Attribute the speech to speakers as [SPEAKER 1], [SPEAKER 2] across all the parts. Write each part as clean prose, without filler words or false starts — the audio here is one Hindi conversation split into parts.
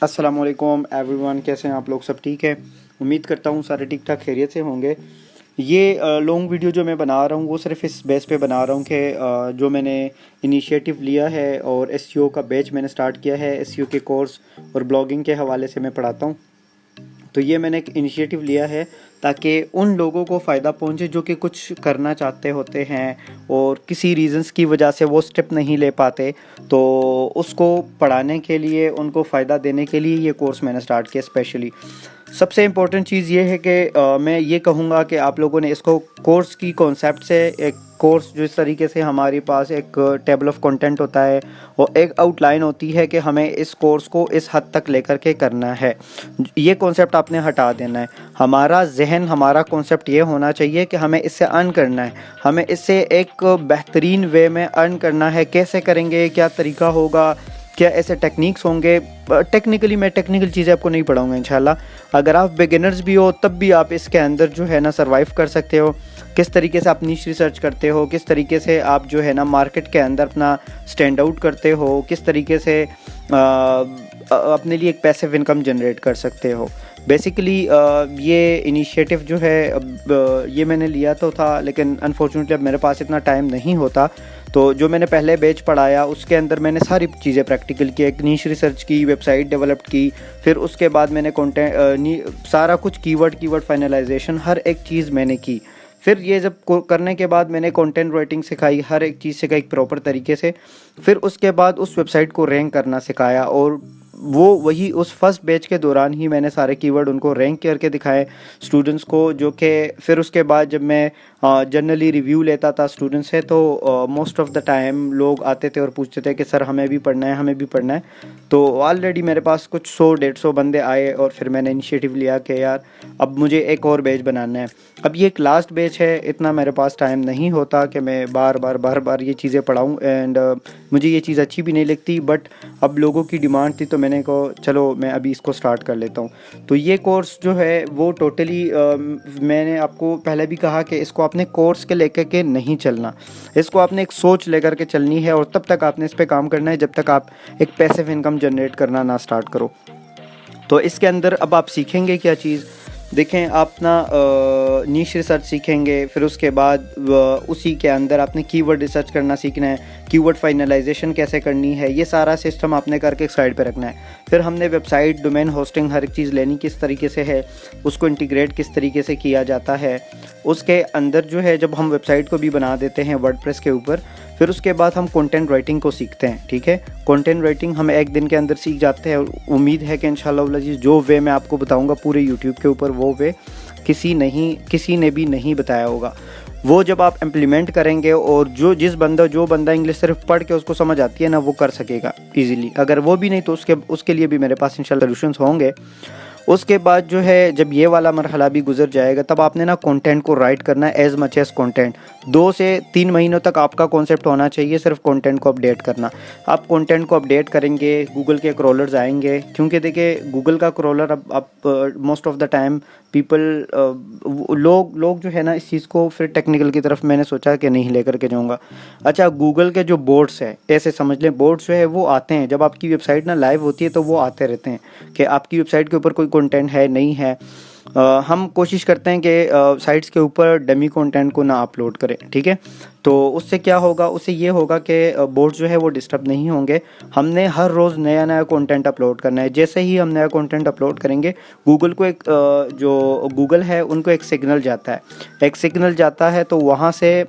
[SPEAKER 1] अस्सलामुअलैकुम एवरीवन, कैसे हैं आप लोग? सब ठीक है। उम्मीद करता हूँ सारे ठीक ठाक खैरियत से होंगे। ये लॉन्ग वीडियो जो मैं बना रहा हूँ वो सिर्फ इस बेस पे बना रहा हूँ कि जो मैंने इनिशिएटिव लिया है और एसईओ का बैच मैंने स्टार्ट किया है। एसईओ के कोर्स और ब्लॉगिंग के हवाले से मैं पढ़ाता हूँ। तो ये मैंने एक इनिशिएटिव लिया है ताकि उन लोगों को फ़ायदा पहुंचे जो कि कुछ करना चाहते होते हैं और किसी रीज़न्स की वजह से वो स्टेप नहीं ले पाते। तो उसको पढ़ाने के लिए, उनको फ़ायदा देने के लिए ये कोर्स मैंने स्टार्ट किया स्पेशली। सबसे इम्पोर्टेंट चीज़ ये है कि मैं ये कहूँगा कि आप लोगों ने इसको कोर्स की कॉन्सेप्ट से, एक कोर्स जो इस तरीके से हमारे पास एक टेबल ऑफ कंटेंट होता है और एक आउटलाइन होती है कि हमें इस कोर्स को इस हद तक लेकर के करना है, ये कॉन्सेप्ट आपने हटा देना है। हमारा जहन, हमारा कॉन्सेप्ट ये होना चाहिए कि हमें इससे अर्न करना है, हमें इससे एक बेहतरीन वे में अर्न करना है। कैसे करेंगे, क्या तरीका होगा, क्या ऐसे टेक्निक्स होंगे। टेक्निकली मैं टेक्निकल चीज़ें आपको नहीं पढ़ाऊँगा इंशाल्लाह। अगर आप बिगिनर्स भी हो तब भी आप इसके अंदर जो है ना सर्वाइव कर सकते हो। किस तरीके से आप नीश रिसर्च करते हो, किस तरीके से आप जो है ना मार्केट के अंदर अपना स्टैंड आउट करते हो, किस तरीके से अपने लिए एक पैसिव इनकम जनरेट कर सकते हो। बेसिकली ये इनिशिएटिव जो है ये मैंने लिया तो था, लेकिन अनफॉर्चुनेटली अब मेरे पास इतना टाइम नहीं होता। तो जो मैंने पहले बैच पढ़ाया उसके अंदर मैंने सारी चीज़ें प्रैक्टिकल की, एक नीश रिसर्च की, वेबसाइट डेवलप की, फिर उसके बाद मैंने कंटेंट सारा कुछ कीवर्ड फाइनलाइजेशन हर एक चीज़ मैंने की। फिर ये जब करने के बाद मैंने कंटेंट राइटिंग सिखाई, हर एक चीज़ सिखाई प्रॉपर तरीके से। फिर उसके बाद उस वेबसाइट को रैंक करना सिखाया और वही उस फर्स्ट बैच के दौरान ही मैंने सारे कीवर्ड उनको रैंक करके दिखाए स्टूडेंट्स को, जो कि फिर उसके बाद जब मैं जनरली रिव्यू लेता था स्टूडेंट्स से तो मोस्ट ऑफ द टाइम लोग आते थे और पूछते थे कि सर हमें भी पढ़ना है, हमें भी पढ़ना है। तो ऑलरेडी मेरे पास कुछ 100-150 बंदे आए और फिर मैंने इनिशिएटिव लिया कि यार अब मुझे एक और बैच बनाना है। अब ये एक लास्ट बैच है, इतना मेरे पास टाइम नहीं होता कि मैं बार बार ये चीज़ें पढ़ाऊँ एंड मुझे ये चीज़ अच्छी भी नहीं लगती। बट अब लोगों की डिमांड थी तो मैंने कहा चलो मैं अभी इसको स्टार्ट कर लेता हूँ। तो ये कोर्स जो है वो टोटली मैंने आपको पहले भी कहा कि इसको आपने कोर्स के लेकर के नहीं चलना, इसको आपने एक सोच लेकर के चलनी है और तब तक आपने इस पर काम करना है जब तक आप एक पैसिव इनकम जनरेट करना ना स्टार्ट करो। तो इसके अंदर अब आप सीखेंगे क्या चीज़, देखें आप ना नीश रिसर्च सीखेंगे, फिर उसके बाद उसी के अंदर आपने कीवर्ड रिसर्च करना सीखना है, कीवर्ड फाइनलाइजेशन कैसे करनी है, ये सारा सिस्टम आपने करके एक साइड पे रखना है। फिर हमने वेबसाइट, डोमेन होस्टिंग, हर एक चीज़ लेनी किस तरीके से है, उसको इंटीग्रेट किस तरीके से किया जाता है। उसके अंदर जो है जब हम वेबसाइट को भी बना देते हैं वर्डप्रेस के ऊपर, फिर उसके बाद हम कंटेंट राइटिंग को सीखते हैं। ठीक है, कंटेंट राइटिंग हम एक दिन के अंदर सीख जाते हैं। उम्मीद है कि इंशाल्लाह जो वे मैं आपको बताऊंगा पूरे यूट्यूब के ऊपर, वो वे किसी ने भी नहीं बताया होगा। वो जब आप इम्प्लीमेंट करेंगे और जो बंदा इंग्लिश सिर्फ पढ़ के उसको समझ आती है ना, वो कर सकेगा इजीली। अगर वो भी नहीं तो उसके लिए भी मेरे पास इंशाल्लाह सॉल्यूशंस होंगे। उसके बाद जो है जब ये वाला मरहला भी गुजर जाएगा तब आपने ना कंटेंट को राइट करना है एज मच एज कंटेंट। 2 से 3 महीनों तक आपका कॉन्सेप्ट होना चाहिए सिर्फ कंटेंट को अपडेट करना। आप कंटेंट को अपडेट करेंगे, गूगल के क्रॉलर्स आएंगे, क्योंकि देखिए गूगल का क्रॉलर अब most of the time people लोग जो है ना इस चीज़ को फिर टेक्निकल की तरफ मैंने सोचा कि नहीं लेकर के जाऊँगा। अच्छा, गूगल के जो बोर्ड्स है, ऐसे समझ लें बोर्ड्स जो है वो आते हैं जब आपकी वेबसाइट ना लाइव होती है, तो वो आते रहते हैं कि आपकी वेबसाइट के ऊपर कोई कंटेंट है नहीं है। हम कोशिश करते हैं कि साइट्स के ऊपर डमी कंटेंट को ना अपलोड करें। ठीक है, तो उससे क्या होगा, उससे ये होगा कि बोर्ड्स जो है वो डिस्टर्ब नहीं होंगे। हमने हर रोज़ नया कंटेंट अपलोड करना है। जैसे ही हम नया कंटेंट अपलोड करेंगे, गूगल को एक जो गूगल है उनको एक सिग्नल जाता है, तो वहाँ से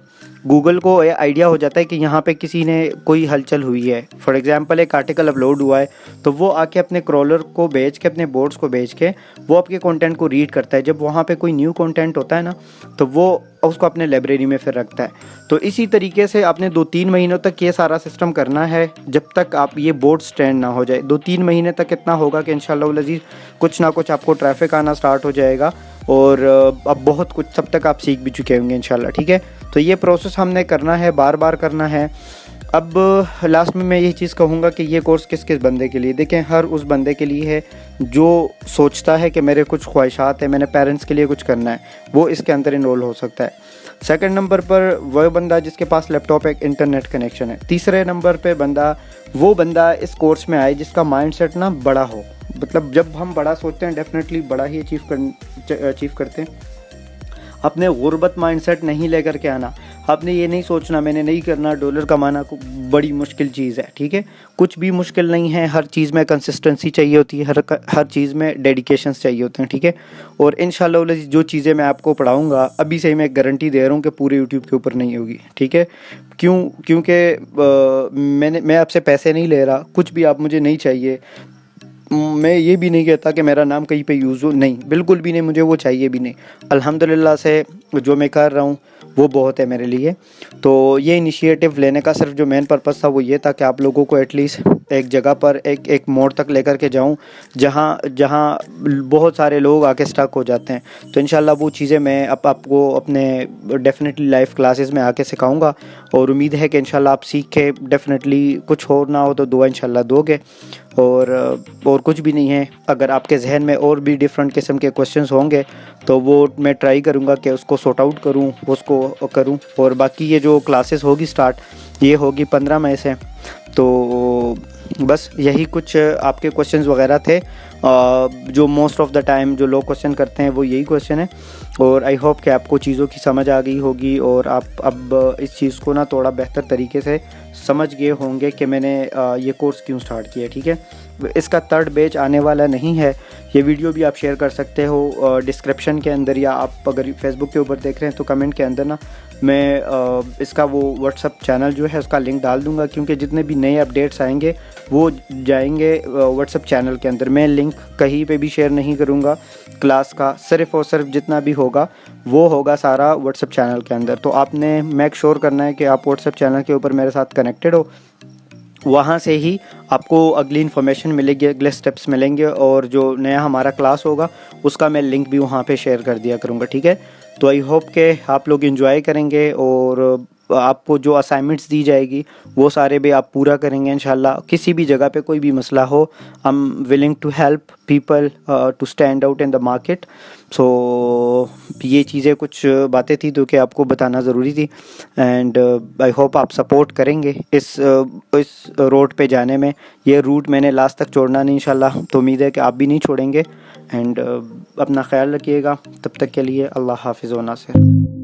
[SPEAKER 1] गूगल को ये आइडिया हो जाता है कि यहाँ पे किसी ने कोई हलचल हुई है। फॉर एग्जांपल एक आर्टिकल अपलोड हुआ है, तो वो आके अपने क्रॉलर को भेज के, अपने बोर्ड्स को भेज के वो आपके कंटेंट को रीड करता है। जब वहाँ पे कोई न्यू कंटेंट होता है ना, तो वो उसको अपने लाइब्रेरी में फिर रखता है। तो इसी तरीके से आपने 2-3 महीनों तक ये सारा सिस्टम करना है जब तक आप ये बोर्ड स्टैंड ना हो जाए। 2-3 महीने तक इतना होगा कि इंशाल्लाह अज़ीज़ कुछ ना कुछ आपको ट्रैफिक आना स्टार्ट हो जाएगा और अब बहुत कुछ तब तक आप सीख भी चुके होंगे इंशाल्लाह। ठीक है, तो ये प्रोसेस हमने करना है, बार बार करना है। अब लास्ट में मैं ये चीज़ कहूँगा कि ये कोर्स किस किस बंदे के लिए, देखें हर उस बंदे के लिए है जो सोचता है कि मेरे कुछ ख्वाहिशात हैं, मैंने पेरेंट्स के लिए कुछ करना है, वो इसके अंदर इनरोल हो सकता है। सेकंड नंबर पर वह बंदा जिसके पास लैपटॉप एक इंटरनेट कनेक्शन है। तीसरे नंबर पे वो बंदा इस कोर्स में आए जिसका माइंडसेट ना बड़ा हो, मतलब जब हम बड़ा सोचते हैं डेफिनेटली बड़ा ही अचीव करते हैं। अपने गुर्बत माइंडसेट नहीं लेकर के आना। आपने ये नहीं सोचना मैंने नहीं करना, डॉलर कमाना बड़ी मुश्किल चीज़ है, ठीक है। कुछ भी मुश्किल नहीं है, हर चीज़ में कंसिस्टेंसी चाहिए होती है, हर चीज़ में डेडिकेशंस चाहिए होते हैं, ठीक है। और इंशाल्लाह जो चीज़ें मैं आपको पढ़ाऊँगा अभी से ही मैं गारंटी दे रहा हूँ कि पूरे यूट्यूब के ऊपर नहीं होगी, ठीक है। क्योंकि मैं आपसे पैसे नहीं ले रहा, कुछ भी आप मुझे नहीं चाहिए। मैं ये भी नहीं कहता कि मेरा नाम कहीं पे यूज़ हो, नहीं, बिल्कुल भी नहीं, मुझे वो चाहिए भी नहीं। अल्हम्दुलिल्लाह से जो मैं कर रहा हूँ वो बहुत है मेरे लिए। तो ये इनिशिएटिव लेने का सिर्फ जो मेन पर्पस था वो ये था कि आप लोगों को एटलीस्ट एक जगह पर एक मोड़ तक लेकर के जाऊँ जहाँ जहाँ बहुत सारे लोग आके स्टक हो जाते हैं। तो इंशाल्लाह वो चीज़ें मैं आपको अपने डेफिनेटली लाइव क्लासेस में आके सिखाऊंगा और उम्मीद है कि इंशाल्लाह आप सीख के डेफिनेटली कुछ और ना हो तो दुआ इंशाल्लाह दोगे। और कुछ भी नहीं है, अगर आपके जहन में और भी डिफरेंट किस्म के क्वेश्चंस होंगे तो वो मैं ट्राई करूँगा कि उसको सॉर्ट आउट करूँ, उसको करूँ। और बाकी ये जो क्लासेस होगी स्टार्ट ये होगी 15 मई से। तो बस यही कुछ आपके क्वेश्चंस वगैरह थे, जो मोस्ट ऑफ़ द टाइम जो लोग क्वेश्चन करते हैं वो यही क्वेश्चन है। और आई होप कि आपको चीज़ों की समझ आ गई होगी और आप अब इस चीज़ को ना थोड़ा बेहतर तरीके से समझ गए होंगे कि मैंने ये कोर्स क्यों स्टार्ट किया, ठीक है। इसका थर्ड बैच आने वाला नहीं है। ये वीडियो भी आप शेयर कर सकते हो डिस्क्रिप्शन के अंदर, या आप अगर फेसबुक के ऊपर देख रहे हैं तो कमेंट के अंदर ना मैं इसका वो व्हाट्सअप चैनल जो है उसका लिंक डाल दूंगा, क्योंकि जितने भी नए अपडेट्स आएंगे वो जाएंगे व्हाट्सअप चैनल के अंदर। मैं लिंक कहीं पे भी शेयर नहीं करूंगा क्लास का, सिर्फ़ और सिर्फ जितना भी होगा वो होगा सारा व्हाट्सअप चैनल के अंदर। तो आपने मेक श्योर करना है कि आप व्हाट्सअप चैनल के ऊपर मेरे साथ कनेक्टेड हो, वहाँ से ही आपको अगली इन्फॉर्मेशन मिलेगी, अगले स्टेप्स मिलेंगे, और जो नया हमारा क्लास होगा उसका मैं लिंक भी वहाँ पे शेयर कर दिया करूँगा, ठीक है। तो आई होप के आप लोग एंजॉय करेंगे और आपको जो असाइनमेंट्स दी जाएगी वो सारे भी आप पूरा करेंगे इंशाल्लाह। किसी भी जगह पे कोई भी मसला हो, I am willing to help people to stand out in the market. So ये चीज़ें कुछ बातें थी जो कि आपको बताना ज़रूरी थी, एंड आई होप आप सपोर्ट करेंगे इस रोड पे जाने में। ये रूट मैंने लास्ट तक छोड़ना नहीं इंशाल्लाह, तो उम्मीद है कि आप भी नहीं छोड़ेंगे। एंड अपना ख्याल रखिएगा, तब तक के लिए अल्लाह हाफिज़ व नासिर।